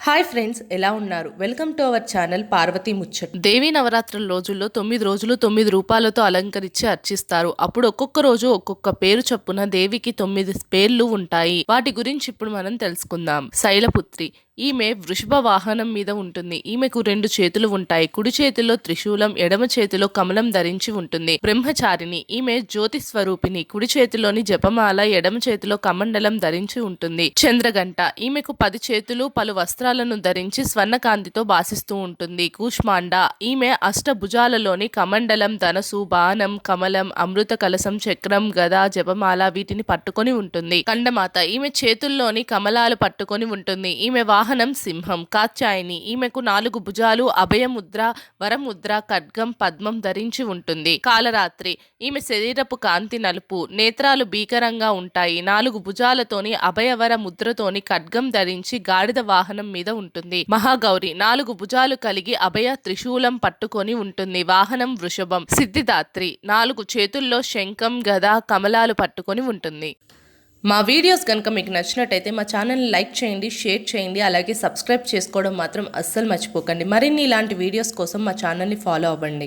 Hi friends, ఎలా ఉన్నారు? Welcome to our channel Parvati Muchchat. Devi నవరాత్రుల రోజుల్లో 9 రోజులు 9 రూపాలతో అలంకరించి అర్చిస్తారు. అప్పుడు ఒక్కొక్క రోజు ఒక్కొక్క పేరు చొప్పున దేవికి 9 పేర్లు ఉంటాయి. వాటి గురించి ఇప్పుడు మనం తెలుసుకుందాం. శైలపుత్రి. ఈమె వృషభ వాహనం మీద ఉంటుంది. ఈమెకు 2 చేతులు ఉంటాయి. కుడి చేతిలో త్రిశూలం, ఎడమ చేతిలో కమలం ధరించి ఉంటుంది. బ్రహ్మచారిణి. ఈమె జ్యోతి స్వరూపిణి. కుడి చేతిలోని జపమాల, ఎడమ చేతిలో కమండలం ధరించి ఉంటుంది. చంద్రగంట. ఈమెకు 10 చేతులు, పలు వస్త్రాలను ధరించి స్వర్ణకాంతితో భాసిస్తూ ఉంటుంది. కూష్మాండ. ఈమె అష్టభుజాలలోని కమండలం, ధనసు, బాణం, కమలం, అమృత కలశం, చక్రం, గద, జపమాల వీటిని పట్టుకొని ఉంటుంది. కండమాత. ఈమె చేతుల్లోని కమలాలు పట్టుకొని ఉంటుంది. ఈమె వాహనం సింహం. కాత్యాయని. ఈమెకు 4 భుజాలు, అభయముద్ర, వరముద్ర, ఖడ్గం, పద్మం ధరించి ఉంటుంది. కాలరాత్రి. ఈమె శరీరపు కాంతి నలుపు, నేత్రాలు భీకరంగా ఉంటాయి. 4 భుజాలతోని అభయవర ముద్రతోని ఖడ్గం ధరించి గాడిద వాహనం మీద ఉంటుంది. మహాగౌరి. 4 భుజాలు కలిగి అభయ త్రిశూలం పట్టుకొని ఉంటుంది. వాహనం వృషభం. సిద్ధిదాత్రి. 4 చేతుల్లో శంఖం, గద, కమలాలు పట్టుకొని ఉంటుంది. మా వీడియోస్ కనుక మీకు నచ్చినట్టయితే మా ఛానల్ని లైక్ చేయండి, షేర్ చేయండి, అలాగే సబ్స్క్రైబ్ చేసుకోవడం మాత్రం అస్సలు మర్చిపోకండి. మరిన్ని ఇలాంటి వీడియోస్ కోసం మా ఛానల్ని ఫాలో అవ్వండి.